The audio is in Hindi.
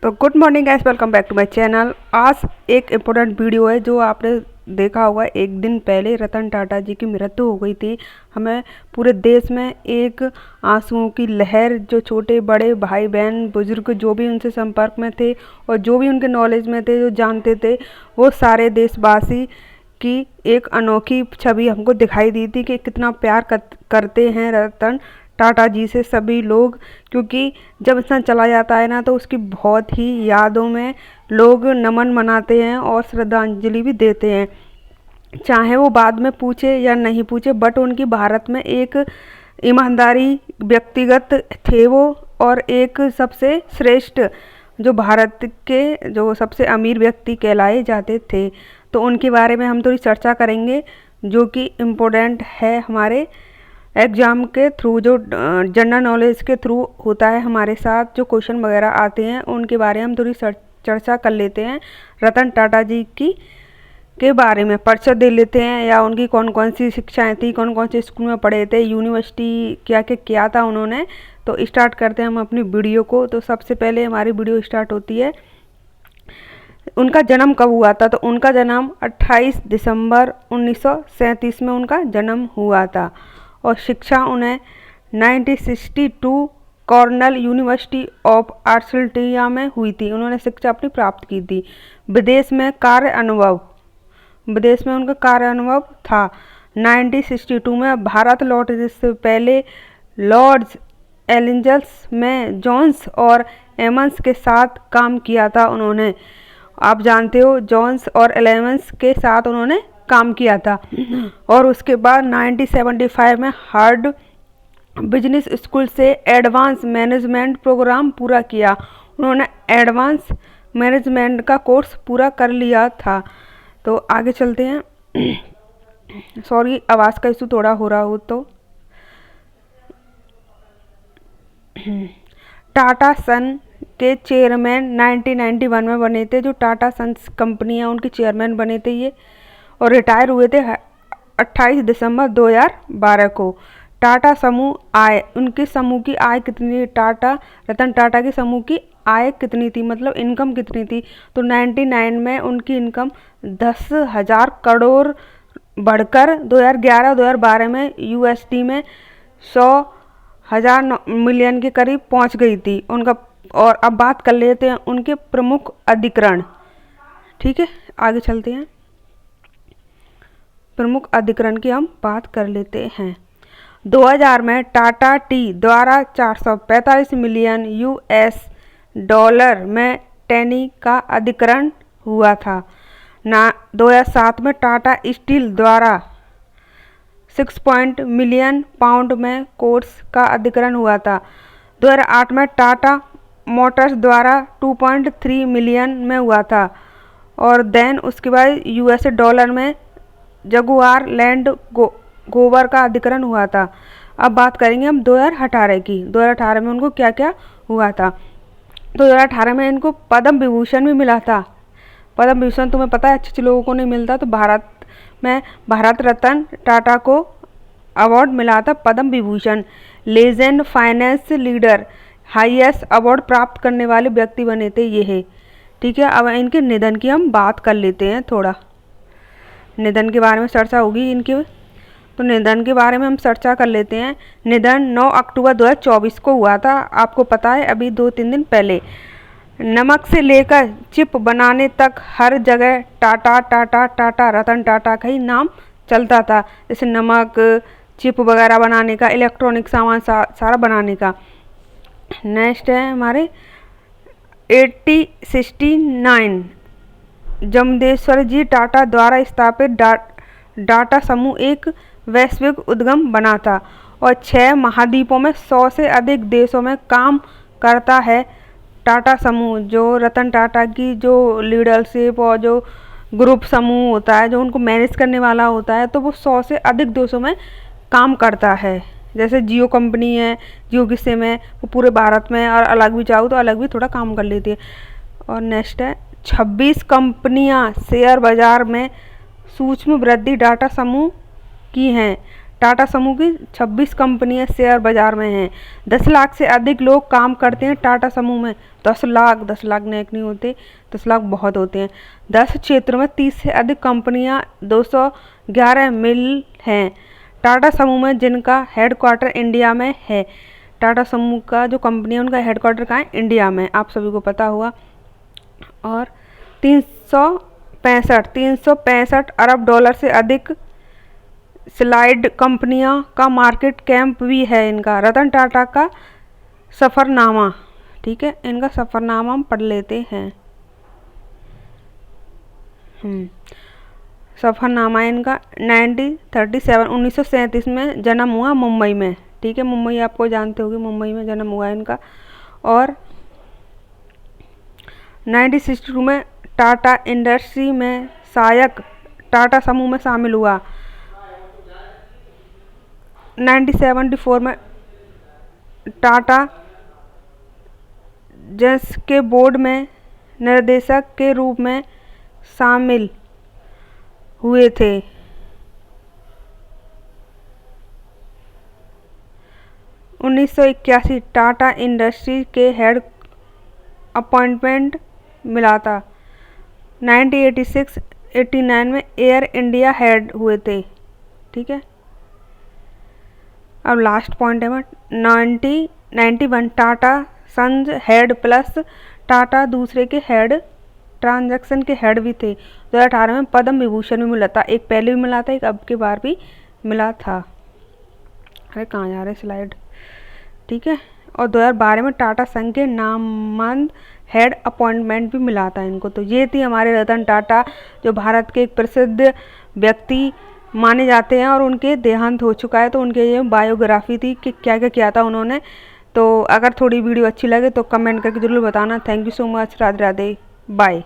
तो good morning guys, welcome back to my channel. आज एक इम्पोर्टेंट वीडियो है जो आपने देखा होगा। एक दिन पहले रतन टाटा जी की मृत्यु हो गई थी। हमें पूरे देश में एक आंसुओं की लहर, जो छोटे बड़े भाई बहन बुजुर्ग जो भी उनसे संपर्क में थे और जो भी उनके नॉलेज में थे, जो जानते थे, वो सारे देशवासी की एक अनोखी छवि हमको दिखाई दी थी कि कितना प्यार करते हैं रतन टाटा जी से सभी लोग। क्योंकि जब इंसान चला जाता है ना, तो उसकी बहुत ही यादों में लोग नमन मनाते हैं और श्रद्धांजलि भी देते हैं, चाहे वो बाद में पूछे या नहीं पूछे। बट उनकी भारत में एक ईमानदारी व्यक्तिगत थे वो, और एक सबसे श्रेष्ठ, जो भारत के जो सबसे अमीर व्यक्ति कहलाए जाते थे। तो उनके बारे में हम थोड़ी चर्चा करेंगे, जो कि इम्पोर्टेंट है हमारे एग्ज़ाम के थ्रू, जो जनरल नॉलेज के थ्रू होता है हमारे साथ, जो क्वेश्चन वगैरह आते हैं उनके बारे में हम थोड़ी चर्चा कर लेते हैं। रतन टाटा जी की के बारे में परिचय दे लेते हैं, या उनकी कौन कौन सी शिक्षाएं थी, कौन कौन से स्कूल में पढ़े थे, यूनिवर्सिटी क्या क्या किया था उन्होंने। तो स्टार्ट करते हैं हम अपनी वीडियो को। तो सबसे पहले हमारी वीडियो स्टार्ट होती है, उनका जन्म कब हुआ था। तो उनका जन्म 28 दिसंबर 1937 में उनका जन्म हुआ था, और शिक्षा उन्हें 1962 कॉर्नेल यूनिवर्सिटी ऑफ आर्टसिल्टिया में हुई थी। उन्होंने शिक्षा अपनी प्राप्त की थी। विदेश में उनका कार्य अनुभव था। 1962 में भारत लौटने से पहले लॉर्ड्स एंजल्स में जोन्स और एमंस के साथ काम किया था उन्होंने। आप जानते हो, जोन्स और एलेवेंस के साथ उन्होंने काम किया था। और उसके बाद 1975 में हार्वर्ड बिजनेस स्कूल से एडवांस मैनेजमेंट प्रोग्राम पूरा किया। उन्होंने एडवांस मैनेजमेंट का कोर्स पूरा कर लिया था। तो आगे चलते हैं। सॉरी, आवाज़ का इशू थोड़ा हो रहा हो तो। टाटा सन के चेयरमैन 1991 में बने थे। जो टाटा सन्स कंपनी है उनके चेयरमैन बने थे ये, और रिटायर हुए थे 28 दिसंबर 2012 को। टाटा समूह आय, उनके समूह की आय कितनी, रतन टाटा के समूह की आय कितनी थी, मतलब इनकम कितनी थी। तो 99 में उनकी इनकम 10,000 करोड़ बढ़कर 2011-2012 में यूएसडी में 100,000 मिलियन के करीब पहुंच गई थी उनका। और अब बात कर लेते हैं उनके प्रमुख अधिकरण। ठीक है, आगे चलते हैं। प्रमुख अधिकरण की हम बात कर लेते हैं। 2000 में टाटा टी द्वारा 445 मिलियन यूएस डॉलर में टैनी का अधिकरण हुआ था। 2007 में टाटा स्टील द्वारा 6 मिलियन पाउंड में कोर्स का अधिकरण हुआ था। 2008 में टाटा मोटर्स द्वारा 2.3 मिलियन में हुआ था। और देन उसके बाद यूएस डॉलर में जगुआर लैंड रोवर का अधिकरण हुआ था। अब बात करेंगे हम 2018 की। 2018 में उनको क्या क्या हुआ था। 2018 में इनको पद्म विभूषण भी मिला था। पद्म विभूषण तुम्हें पता है अच्छे लोगों को नहीं मिलता, तो भारत में भारत रत्न टाटा को अवार्ड मिला था, Padma Vibhushan. Legend finance leader highest award प्राप्त करने वाले व्यक्ति बने थे ये है। ठीक है, अब इनके निधन की हम बात कर लेते हैं। थोड़ा निधन के बारे में चर्चा होगी इनके, तो निधन के बारे में हम चर्चा कर लेते हैं। निधन 9 अक्टूबर 2024 को हुआ था। आपको पता है, अभी 2-3 दिन पहले। नमक से लेकर चिप बनाने तक हर जगह टाटा टाटा टाटा रतन टाटा का ही नाम चलता था। जैसे नमक, चिप वगैरह बनाने का, इलेक्ट्रॉनिक सामान सारा बनाने का। नेक्स्ट है हमारे 1869 जमदेश्वर जी टाटा द्वारा स्थापित डाटा समूह एक वैश्विक उद्यम बना था, और 6 महाद्वीपों में 100 से अधिक देशों में काम करता है टाटा समूह। जो रतन टाटा की जो लीडरशिप और जो ग्रुप समूह होता है, जो उनको मैनेज करने वाला होता है, तो वो 100 से अधिक देशों में काम करता है। जैसे जियो कंपनी है, जियो की सिम है, वो पूरे भारत में, और अलग भी चाहो तो अलग भी थोड़ा काम कर लेती है। और नेक्स्ट है 26 कंपनियां शेयर बाजार में सूक्ष्म वृद्धि डाटा समूह की हैं। टाटा समूह की 26 कंपनियां शेयर बाजार में हैं। 10 लाख से अधिक लोग काम करते हैं टाटा समूह में। 10 लाख नेक नहीं होते, 10 लाख बहुत होते हैं। 10 क्षेत्रों में 30 से अधिक कंपनियां, 211 मिल हैं टाटा समूह में, जिनका हेडक्वार्टर इंडिया में है। टाटा समूह का जो कंपनी है उनका हेडक्वार्टर कहाँ है? इंडिया में, आप सभी को पता हुआ। और 365 अरब डॉलर से अधिक स्लाइड कंपनियां का मार्केट कैप भी है इनका। रतन टाटा का सफ़रनामा, ठीक है, इनका सफ़रनामा हम पढ़ लेते हैं। सफ़रनामा इनका 1937 में जन्म हुआ मुंबई में, ठीक है, मुंबई आपको जानते होंगे, मुंबई में जन्म हुआ इनका। और 1962 में टाटा इंडस्ट्री में सहायक टाटा समूह में शामिल हुआ। 1974 में टाटा जस के बोर्ड में निर्देशक के रूप में शामिल हुए थे। 1981 टाटा इंडस्ट्री के हेड अपॉइंटमेंट मिला था। 1986-89 में एयर इंडिया हेड हुए थे, ठीक है। अब लास्ट पॉइंट है 1991 Tata Sons head plus Tata दूसरे के हेड ट्रांजैक्शन के हेड भी थे। 2018 में पद्म विभूषण भी मिला था, एक पहले भी मिला था, एक अब की बार भी मिला था। अरे कहाँ जा रहे स्लाइड, ठीक है। और 2012 में टाटा संघ के नामंद हेड अपॉइंटमेंट भी मिला था इनको। तो ये थी हमारे रतन टाटा, जो भारत के एक प्रसिद्ध व्यक्ति माने जाते हैं और उनके देहांत हो चुका है। तो उनके ये बायोग्राफी थी कि क्या क्या किया था उन्होंने। तो अगर थोड़ी वीडियो अच्छी लगे तो कमेंट करके ज़रूर बताना। Thank you so much. Radhe Radhe, bye.